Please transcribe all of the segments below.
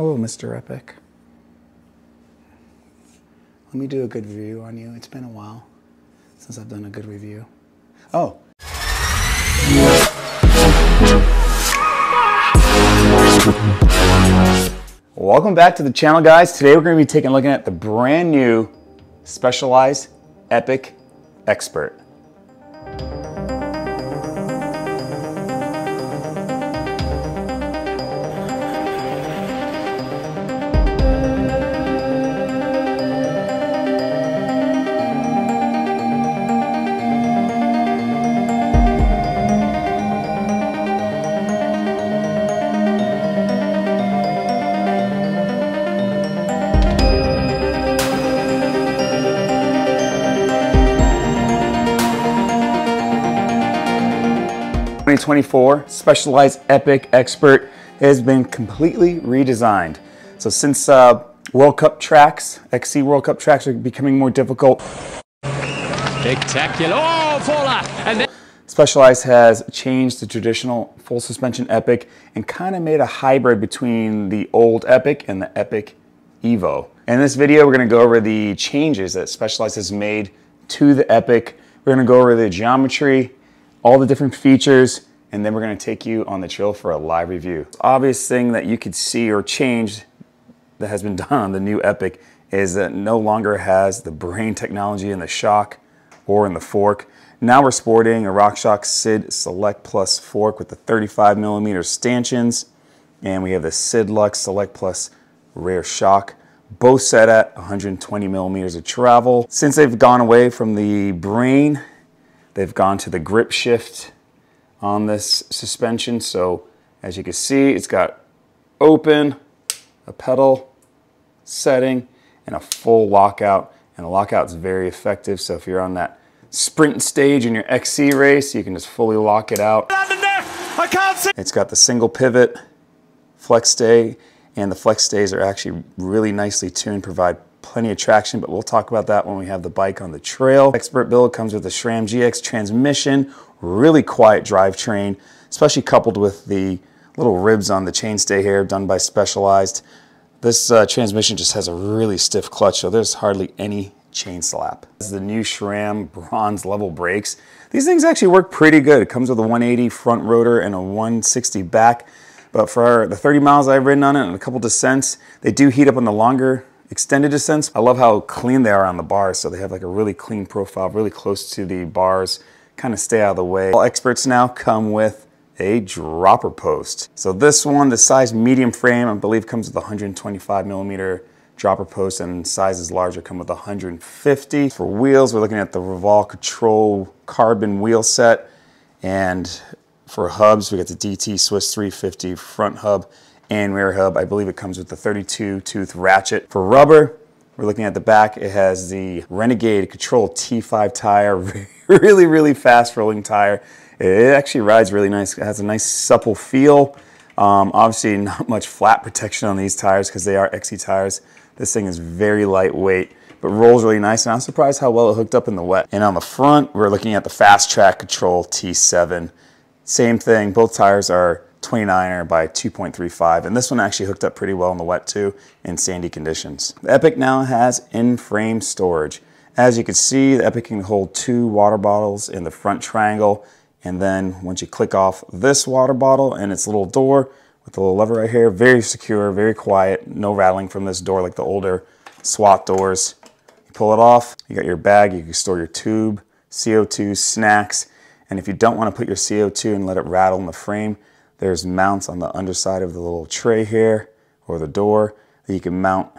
Hello, Mr. Epic. Let me do a good review on you. It's been a while since I've done a good review. Oh. Welcome back to the channel, guys. Today we're going to be taking a look at the brand new Specialized Epic Expert. 2024 Specialized Epic Expert has been completely redesigned. So since World Cup tracks, XC World Cup tracks are becoming more difficult, spectacular! Oh, faller! And then Specialized has changed the traditional full suspension Epic and kind of made a hybrid between the old Epic and the Epic Evo. In this video, we're going to go over the changes that Specialized has made to the Epic. We're going to go over the geometry, all the different features, and then we're going to take you on the trail for a live review. The obvious thing that you could see or change that has been done on the new Epic is that it no longer has the brain technology in the shock or in the fork. Now we're sporting a RockShox SID Select Plus fork with the 35mm stanchions, and we have the SID Lux Select Plus rear shock, both set at 120mm of travel. Since they've gone away from the brain, they've gone to the grip shift on this suspension. So as you can see, it's got open, a pedal setting, and a full lockout. And the lockout is very effective. So if you're on that sprint stage in your XC race, you can just fully lock it out. I can't see. It's got the single pivot flex stay, and the flex stays are actually really nicely tuned, provide plenty of traction, but we'll talk about that when we have the bike on the trail. Expert build comes with the SRAM GX transmission, really quiet drivetrain, especially coupled with the little ribs on the chainstay here done by Specialized. This transmission just has a really stiff clutch, so there's hardly any chain slap. This is the new SRAM bronze level brakes. These things actually work pretty good. It comes with a 180 front rotor and a 160 back, but for the 30 miles I've ridden on it and a couple descents, they do heat up on the longer extended descents. I love how clean they are on the bars, so they have like a really clean profile, really close to the bars, kind of stay out of the way. All Experts now come with a dropper post. So this one, the size medium frame, I believe comes with a 125mm dropper post, and sizes larger come with 150. For wheels, we're looking at the Revol Control carbon wheel set, and for hubs, we got the DT Swiss 350 front hub and rear hub. I believe it comes with the 32 tooth ratchet. For rubber, we're looking at the back. It has the Renegade Control T5 tire, really fast rolling tire. It actually rides really nice. It has a nice supple feel. Obviously not much flat protection on these tires because they are XC tires. This thing is very lightweight, but rolls really nice, and I'm surprised how well it hooked up in the wet. And on the front, we're looking at the Fast Track Control T7. Same thing, both tires are 29er by 2.35, and this one actually hooked up pretty well in the wet too in sandy conditions. The Epic now has in-frame storage. As you can see, the Epic can hold 2 water bottles in the front triangle, and then once you click off this water bottle and its little door with the little lever right here, very secure, very quiet, no rattling from this door like the older SWAT doors. You pull it off, you got your bag, you can store your tube, CO2, snacks, and if you don't want to put your CO2 and let it rattle in the frame, there's mounts on the underside of the little tray here, or the door, that you can mount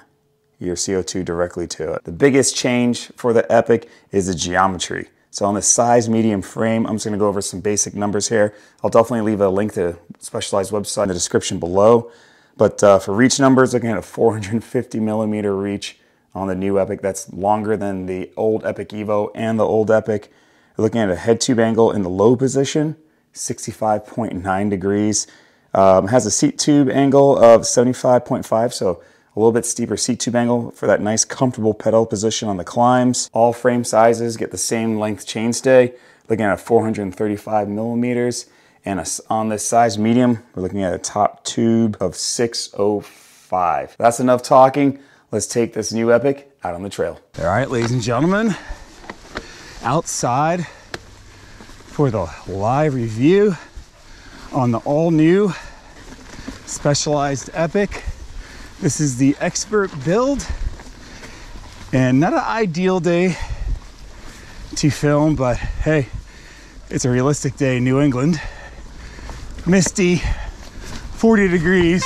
your CO2 directly to it. The biggest change for the Epic is the geometry. So on the size medium frame, I'm just gonna go over some basic numbers here. I'll definitely leave a link to Specialized website in the description below. But for reach numbers, looking at a 450mm reach on the new Epic. That's longer than the old Epic Evo and the old Epic. We're looking at a head tube angle in the low position, 65.9 degrees. Has a seat tube angle of 75.5, so a little bit steeper seat tube angle for that nice comfortable pedal position on the climbs. All frame sizes get the same length chainstay, looking at a 435mm, and on this size medium, we're looking at a top tube of 605 5. That's enough talking. Let's take this new Epic out on the trail. All right, ladies and gentlemen, outside for the live review on the all-new Specialized Epic. This is the expert build, and not an ideal day to film, but hey, it's a realistic day in New England. Misty, 40 degrees.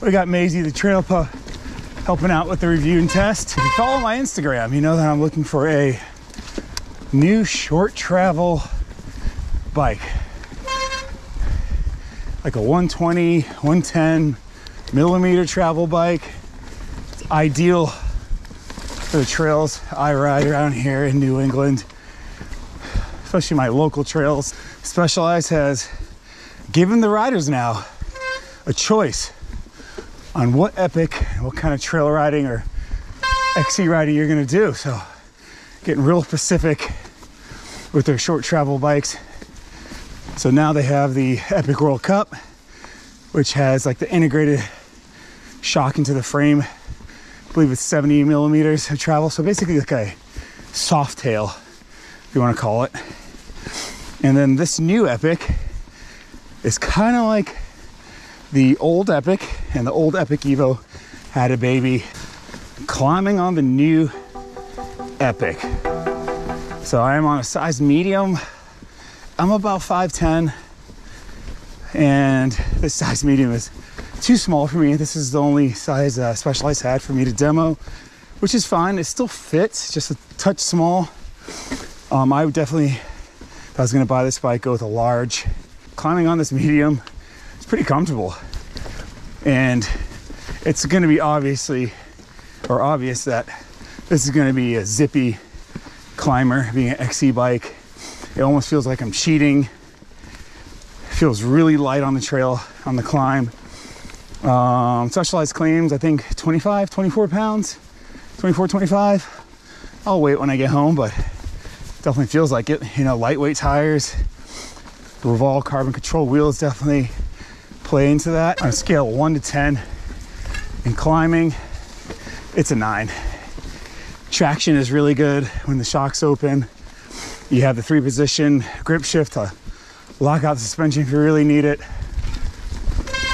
We got Maisie the trail pup helping out with the review and test. If you follow my Instagram, you know that I'm looking for a new short travel bike. Like a 120, 110 millimeter travel bike. It's ideal for the trails I ride around here in New England, especially my local trails. Specialized has given the riders now a choice on what Epic, what kind of trail riding or XC riding you're gonna do. So getting real specific with their short travel bikes. So now they have the Epic World Cup, which has like the integrated shock into the frame. I believe it's 70 millimeters of travel. So basically like a soft tail, if you want to call it. And then this new Epic is kind of like the old Epic, and the old Epic Evo had a baby. Climbing on the new Epic. So I am on a size medium. I'm about 5'10", and this size medium is too small for me. This is the only size Specialized had for me to demo, which is fine. It still fits, just a touch small. I would definitely, if I was gonna buy this bike, go with a large. Climbing on this medium, it's pretty comfortable. And it's gonna be obvious that this is gonna be a zippy climber, being an XC bike. It almost feels like I'm cheating. It feels really light on the trail, on the climb. Specialized claims, I think 24 pounds, 24, 25. I'll wait when I get home, but definitely feels like it. You know, lightweight tires, Revolve carbon control wheels definitely play into that. On a scale of 1 to 10 in climbing, it's a 9. Traction is really good when the shock's open. You have the 3-position grip shift to lock out the suspension if you really need it.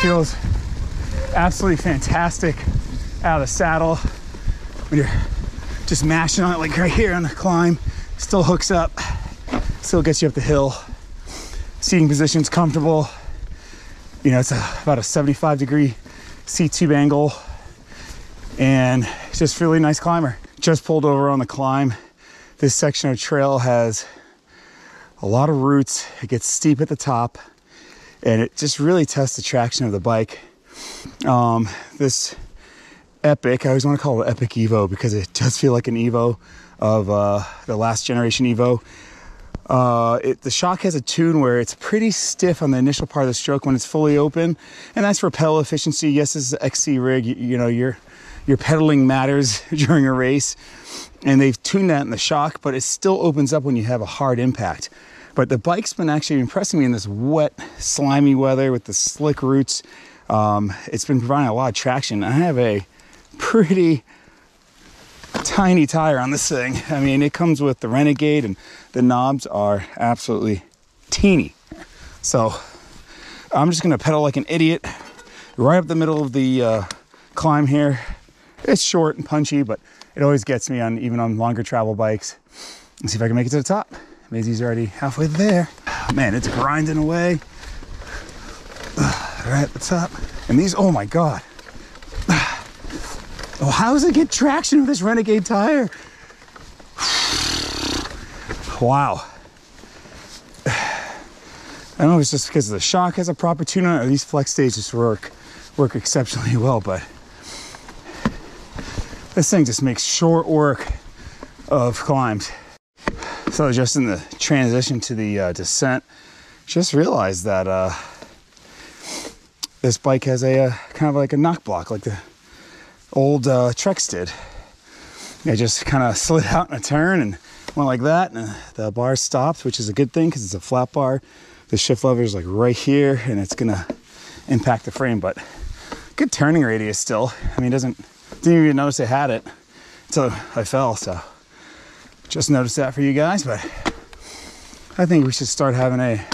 Feels absolutely fantastic out of the saddle when you're just mashing on it, like right here on the climb. Still hooks up, still gets you up the hill. Seating position's comfortable. You know, it's about a 75-degree seat tube angle, and it's just a really nice climber. Just pulled over on the climb. This section of trail has a lot of roots. It gets steep at the top, and it just really tests the traction of the bike. This Epic, I always want to call it Epic Evo because it does feel like an Evo of the last generation Evo. The shock has a tune where it's pretty stiff on the initial part of the stroke when it's fully open, and that's for pedal efficiency. Yes, this is an XC rig. You know, your pedaling matters during a race, and they've tuned that in the shock, but it still opens up when you have a hard impact. But the bike's been actually impressing me in this wet, slimy weather with the slick roots. It's been providing a lot of traction. I have a pretty tiny tire on this thing. I mean, it comes with the Renegade, and the knobs are absolutely teeny. So I'm just gonna pedal like an idiot right up the middle of the climb here. It's short and punchy, but it always gets me on, even on longer travel bikes. Let's see if I can make it to the top. Maisie's already halfway there. Man, it's grinding away. Right at the top. And these, oh my God. Oh, how does it get traction with this Renegade tire? Wow. I don't know if it's just because the shock has a proper tune on it, or these flex stages work exceptionally well, but this thing just makes short work of climbs. So just in the transition to the descent, just realized that this bike has a kind of like a knock block, like the old Trex did. I just kind of slid out in a turn and went like that, and the bar stopped, which is a good thing because it's a flat bar. The shift lever is like right here, and it's gonna impact the frame, but Good turning radius still. I mean, didn't even notice I had it until I fell, so just noticed that for you guys. But I think we should start having a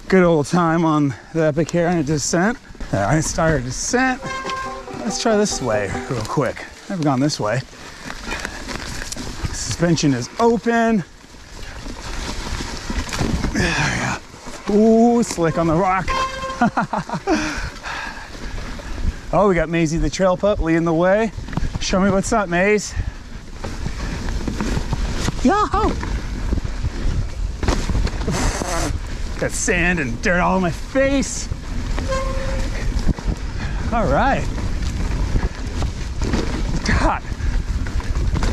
good old time on the Epic here on a descent. I started descent. Let's try this way real quick. Never gone this way. Suspension is open. Ooh, slick on the rock. Oh, we got Maisie the trail pup leading the way. Show me what's up, Maze. Yo! Got sand and dirt all in my face. All right. God,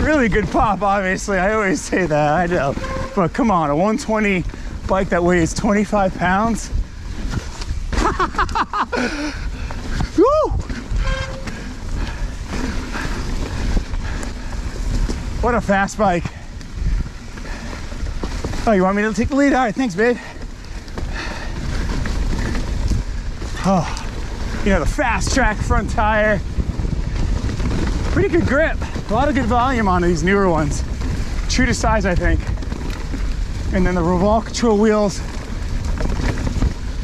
really good pop, obviously. I always say that, I know. But come on, a 120 bike that weighs 25 pounds. Woo! What a fast bike. Oh, you want me to take the lead? All right, thanks, babe. Oh, you know, the fast track front tire. Pretty good grip. A lot of good volume on these newer ones. True to size, I think. And then the revolve control wheels,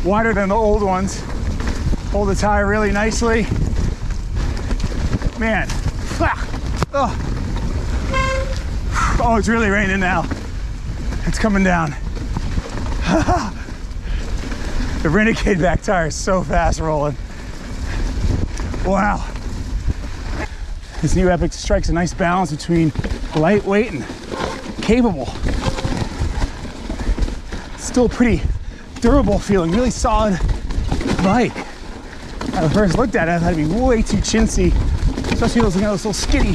wider than the old ones. Hold the tire really nicely. Man, oh, oh, it's really raining now. It's coming down. The Renegade back tire is so fast rolling. Wow. This new Epic strikes a nice balance between lightweight and capable. Still pretty durable feeling, really solid bike. When I first looked at it, I thought it'd be way too chintzy, especially those little skinny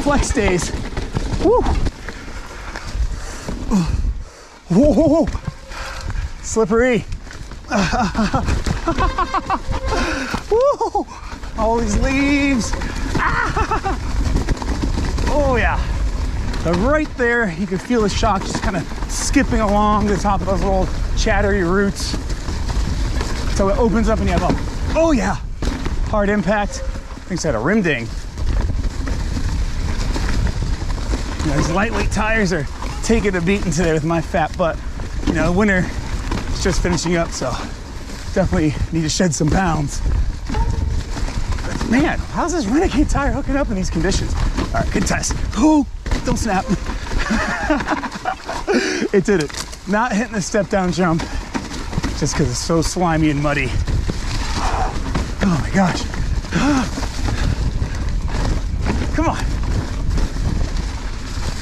flex days. Woo! Whoa! Slippery. Woo! All these leaves. Oh yeah. Right there, you can feel the shock just kind of skipping along the top of those little chattery roots. So it opens up and you have a, oh yeah, hard impact. I think it's had a rim ding. You know, these lightweight tires are taking a beating today with my fat butt. You know, the winter is just finishing up, so definitely need to shed some pounds. But man, how's this Renegade tire hooking up in these conditions? All right, good test. Oh, don't snap. It did it. Not hitting the step down jump just because it's so slimy and muddy. Oh my gosh. Come on.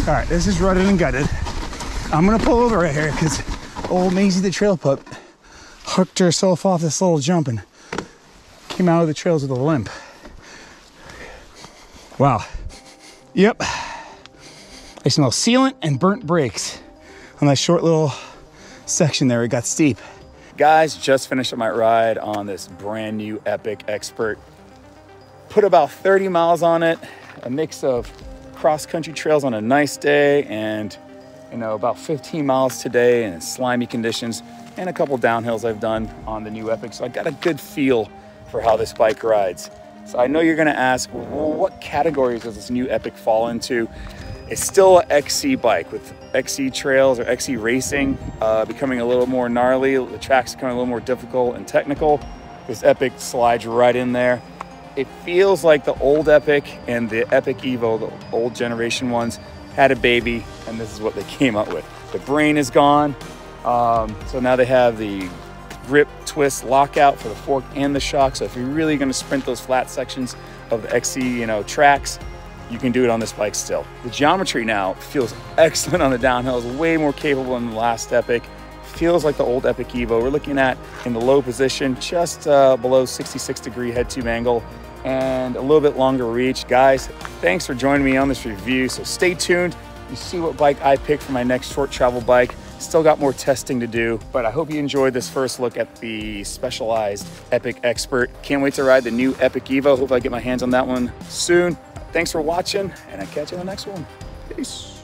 All right, this is rutted and gutted. I'm gonna pull over right here because old Maisie the trail pup hooked herself off this little jump and came out of the trails with a limp. Wow. Yep. I smell sealant and burnt brakes on that short little section there. It got steep. Guys, just finished up my ride on this brand new Epic Expert. Put about 30 miles on it, a mix of cross-country trails on a nice day and, you know, about 15 miles today in slimy conditions and a couple downhills I've done on the new Epic. So I got a good feel for how this bike rides. So I know you're gonna ask, well, what categories does this new Epic fall into? It's still an XC bike with XC trails or XC racing, becoming a little more gnarly. The track's becoming a little more difficult and technical. This Epic slides right in there. It feels like the old Epic and the Epic Evo, the old generation ones, had a baby, and this is what they came up with. The brain is gone, so now they have the grip, twist, lockout for the fork and the shock. So if you're really gonna sprint those flat sections of the XC, you know, tracks, you can do it on this bike still. The geometry now feels excellent on the downhills, way more capable than the last Epic. Feels like the old Epic Evo. We're looking at, in the low position, just below 66-degree head tube angle and a little bit longer reach. Guys, thanks for joining me on this review. So stay tuned. You see what bike I pick for my next short travel bike. Still got more testing to do, but I hope you enjoyed this first look at the Specialized Epic Expert. Can't wait to ride the new Epic Evo. Hope I get my hands on that one soon. Thanks for watching, and I'll catch you on the next one. Peace.